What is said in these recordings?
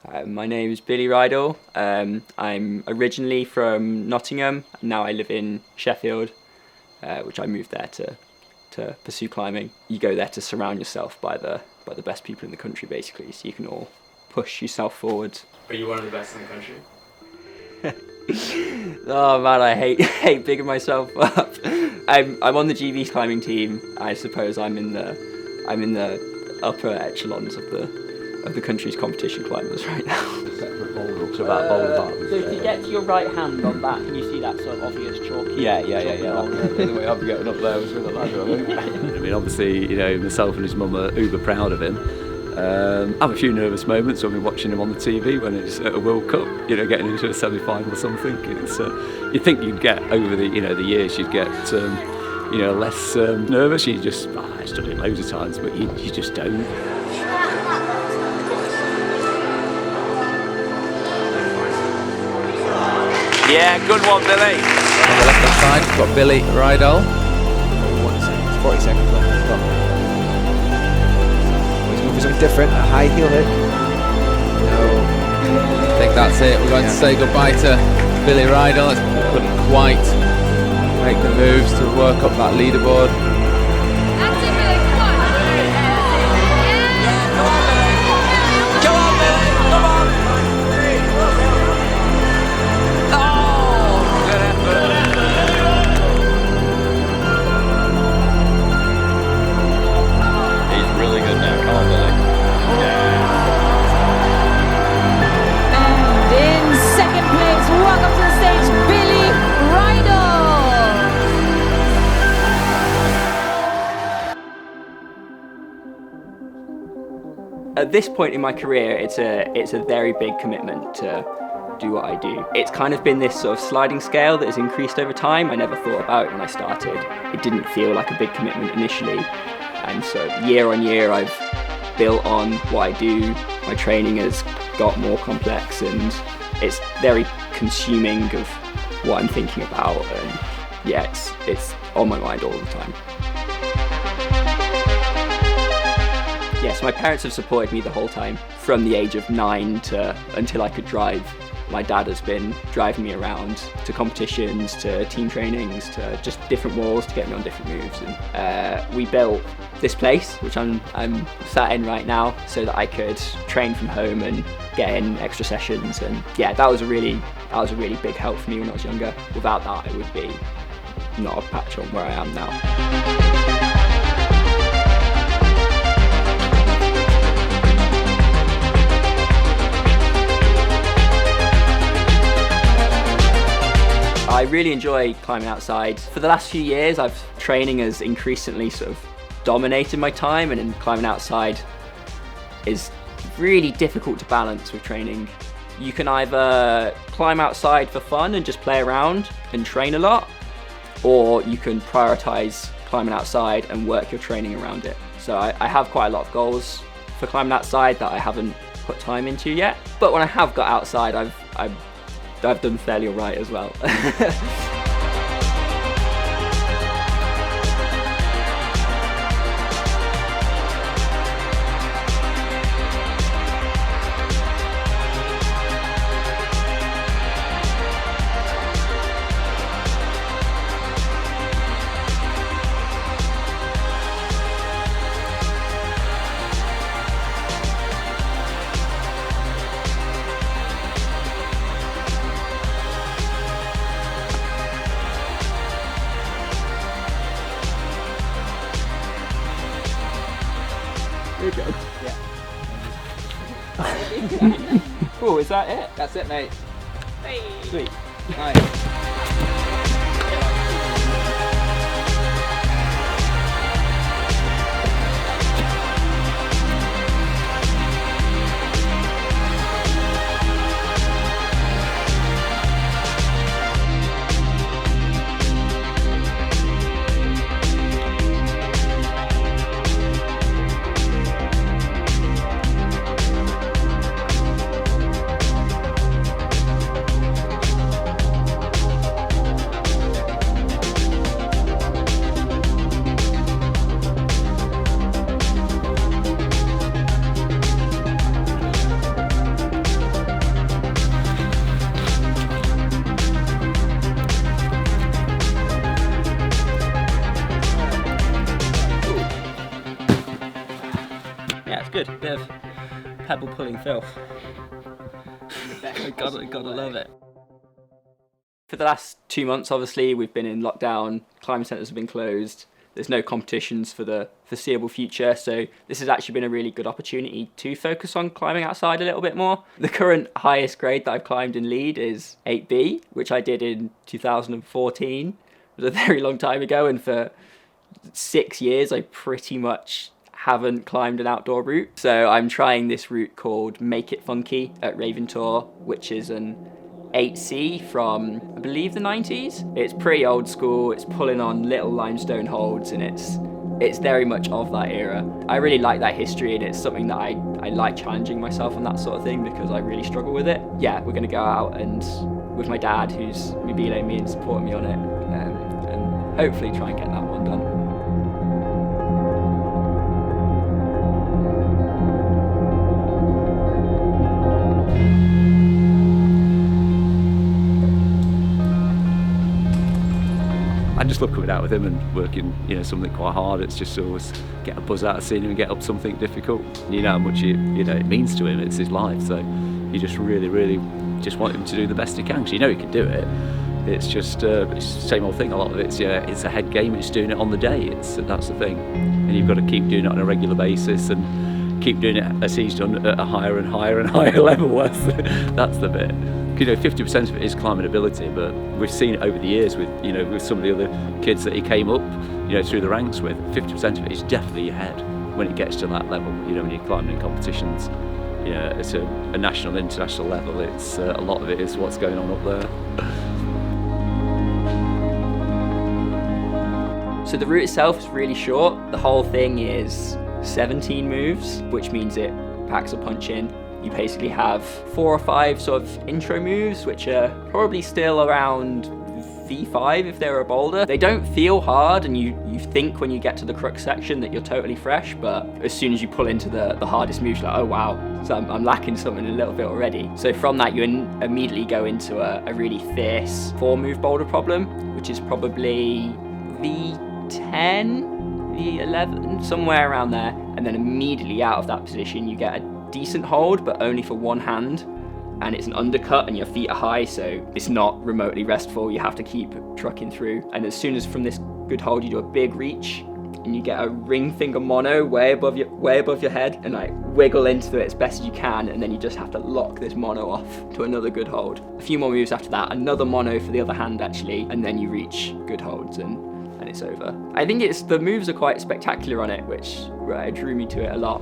My name is Billy Ridal. I'm originally from Nottingham. Now I live in Sheffield, which I moved there to pursue climbing. You go there to surround yourself by the best people in the country, basically, so you can all push yourself forward. Are you one of the best in the country? Oh man, I hate bigging myself up. I'm on the GB climbing team. I suppose I'm in the upper echelons of the country's competition climbers right now. Separate boulder up to about boulder bars. So if you get to your right hand on that, can you see that sort of obvious chalky? Yeah. The only way I'm getting up there was with a ladder, I think. I mean, obviously, myself and his mum are uber proud of him. I have a few nervous moments when we're watching him on the TV when it's at a World Cup, getting into a semi-final or something. You'd think you'd get over the years, you'd get less nervous. You just, I've done it loads of times, but you just don't. Yeah, good one, Billy. On the left hand side, we've got Billy Ridal. 40 seconds left. Come on. He's going for something different. A high heel hit. No. I think that's it. We're going to say goodbye to Billy Ridal. Couldn't quite make the moves to work up that leaderboard. At this point in my career, it's a very big commitment to do what I do. It's kind of been this sort of sliding scale that has increased over time. I never thought about it when I started. It didn't feel like a big commitment initially. And so year on year, I've built on what I do. My training has got more complex and it's very consuming of what I'm thinking about. And yeah, it's on my mind all the time. Yes, my parents have supported me the whole time, from the age of 9 to until I could drive. My dad has been driving me around to competitions, to team trainings, to just different walls to get me on different moves. And we built this place, which I'm sat in right now, so that I could train from home and get in extra sessions. And yeah, that was a really big help for me when I was younger. Without that, I would be not a patch on where I am now. I really enjoy climbing outside. For the last few years, training has increasingly sort of dominated my time, and climbing outside is really difficult to balance with training. You can either climb outside for fun and just play around and train a lot, or you can prioritize climbing outside and work your training around it. So I have quite a lot of goals for climbing outside that I haven't put time into yet. But when I have got outside, I've done fairly alright as well. There you go. Yeah. Oh, is that it? That's it, mate. Hey. Sweet. Nice. good. Bit of pebble pulling filth. gotta love it. For the last 2 months, obviously, we've been in lockdown. Climbing centres have been closed. There's no competitions for the foreseeable future, so this has actually been a really good opportunity to focus on climbing outside a little bit more. The current highest grade that I've climbed in lead is 8B, which I did in 2014. It was a very long time ago, and for 6 years I pretty much haven't climbed an outdoor route. So I'm trying this route called Make It Funky at Raventor, which is an 8C from, I believe, the 90s. It's pretty old school, it's pulling on little limestone holds, and it's very much of that era. I really like that history, and it's something that I like challenging myself on that sort of thing because I really struggle with it. Yeah, we're gonna go out and with my dad, who's revealing me and supporting me on it, and hopefully try and get that one done. I just love coming out with him and working, something quite hard. It's just always get a buzz out of seeing him and get up something difficult. You know how much it means to him. It's his life, so you just really just want him to do the best he can, because he can do it. It's just it's the same old thing. A lot of it's a head game. It's doing it on the day. That's the thing, and you've got to keep doing it on a regular basis and keep doing it as he's done at a higher and higher and higher level. That's the bit. 50% of it is climbing ability, but we've seen it over the years with with some of the other kids that he came up through the ranks with. 50% of it is definitely your head when it gets to that level. When you're climbing in competitions, it's a national, international level. It's a lot of it is what's going on up there. So the route itself is really short. The whole thing is 17 moves, which means it packs a punch in. You basically have 4 or 5 sort of intro moves, which are probably still around V5 if they're a boulder. They don't feel hard, and you think when you get to the crux section that you're totally fresh, but as soon as you pull into the hardest moves, you're like, oh wow, so I'm lacking something a little bit already. So from that, you immediately go into a really fierce 4-move boulder problem, which is probably V10, V11, somewhere around there, and then immediately out of that position, you get a decent hold, but only for one hand, and it's an undercut and your feet are high, so it's not remotely restful. You have to keep trucking through, and as soon as from this good hold you do a big reach and you get a ring finger mono way above your head and like wiggle into it as best as you can, and then you just have to lock this mono off to another good hold. A few more moves after that, another mono for the other hand actually, and then you reach good holds and it's over. I think the moves are quite spectacular on it, which drew me to it a lot.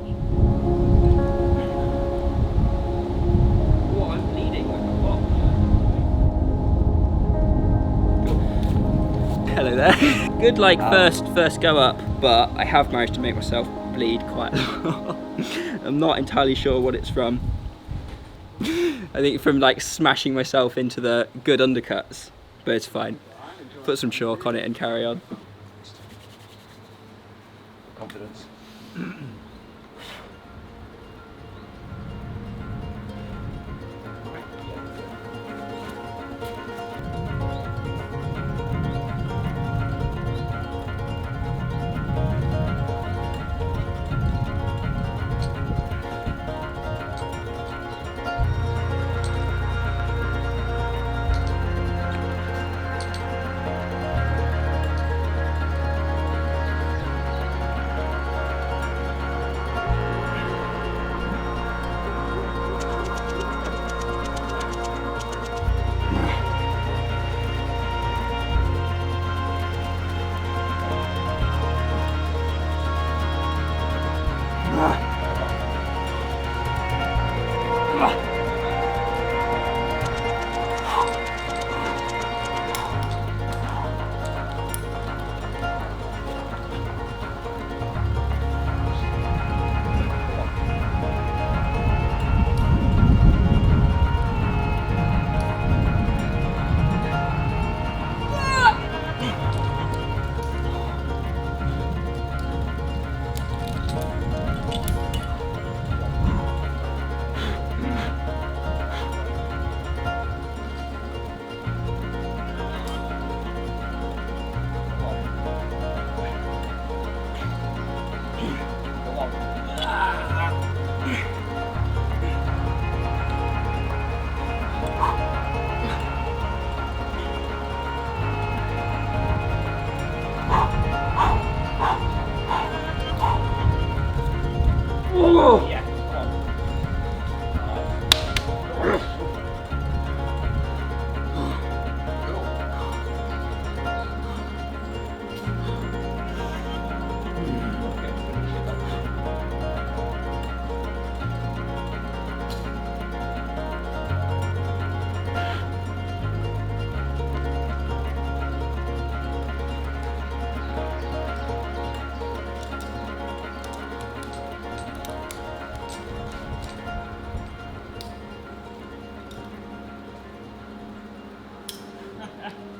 Hello there. Good first go up, but I have managed to make myself bleed quite a lot. I'm not entirely sure what it's from. I think from smashing myself into the good undercuts, but it's fine. Put some chalk on it and carry on. Confidence.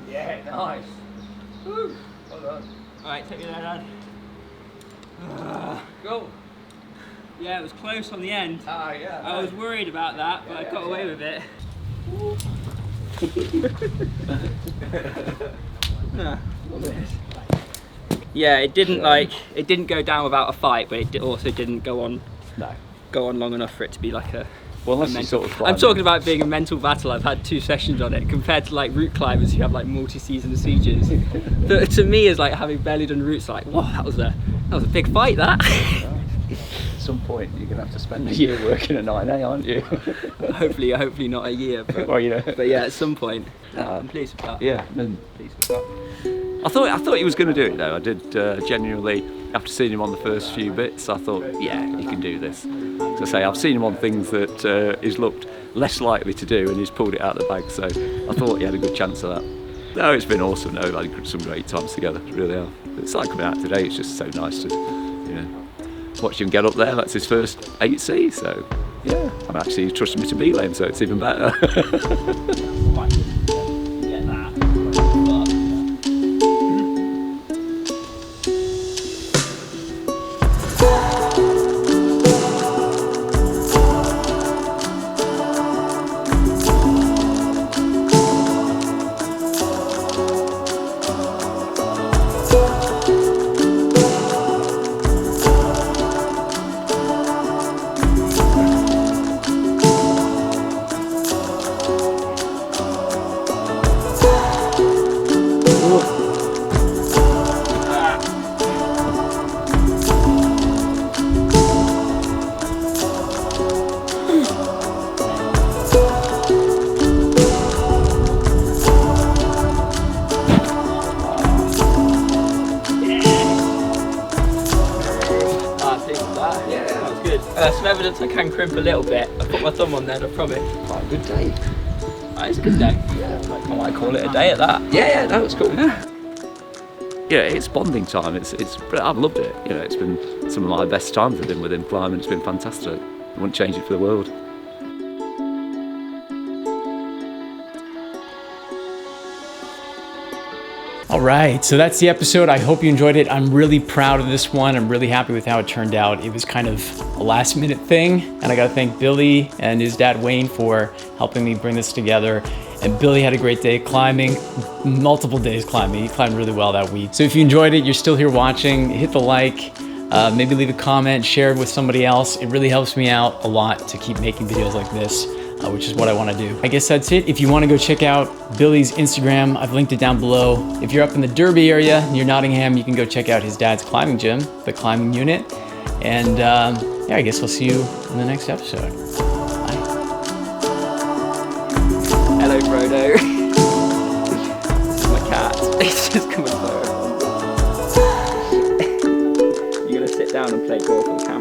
Yeah, nice. Woo. Well done. Alright, take me there, Dad. Go. Yeah, it was close on the end. Ah, yeah. I was worried about that, but I got away with it. Yeah, it didn't go down without a fight, but it also didn't go on long enough for it to be like a. Well, unless you sort of I'm talking about being a mental battle. I've had 2 sessions on it compared to like route climbers who have like multi-season sieges. But to me, as like having barely done routes, like, whoa, that was a big fight. That. At some point, you're gonna have to spend a year working a 9A, aren't you? hopefully not a year. But, well, you know. But yeah, at some point. I'm pleased with that. Yeah, I'm pleased with that. I thought he was going to do it though. I did genuinely. After seeing him on the first few bits, I thought, yeah, he can do this. So I say, I've seen him on things that he's looked less likely to do, and he's pulled it out of the bag. So I thought he had a good chance of that. No, it's been awesome. No, we've had some great times together. Really have. It's like coming out today. It's just so nice to, watch him get up there. That's his first 8C. So yeah, I'm actually trusting me to beat him. So it's even better. Some evidence I can crimp a little bit. I put my thumb on there, I promise. Quite a good day. It's a good day. Yeah, I might call it a day at that. Yeah, that was cool. Yeah, it's bonding time. I've loved it. It's been some of my best times I've been with him climbing. It's been fantastic. I wouldn't change it for the world. All right, so that's the episode. I hope you enjoyed it. I'm really proud of this one. I'm really happy with how it turned out. It was kind of a last minute thing, and I gotta thank Billy and his dad Wayne for helping me bring this together. And Billy had a great day climbing, multiple days climbing. He climbed really well that week. So if you enjoyed it, you're still here watching, hit the like, maybe leave a comment, share it with somebody else. It really helps me out a lot to keep making videos like this. Which is what I want to do. I guess that's it. If you want to go check out Billy's Instagram, I've linked it down below. If you're up in the Derby area near Nottingham, you can go check out his dad's climbing gym, the Climbing Unit. And yeah, I guess I'll see you in the next episode. Bye. Hello, Frodo. This is my cat. He's just coming over. You're gonna sit down and play golf on the camera.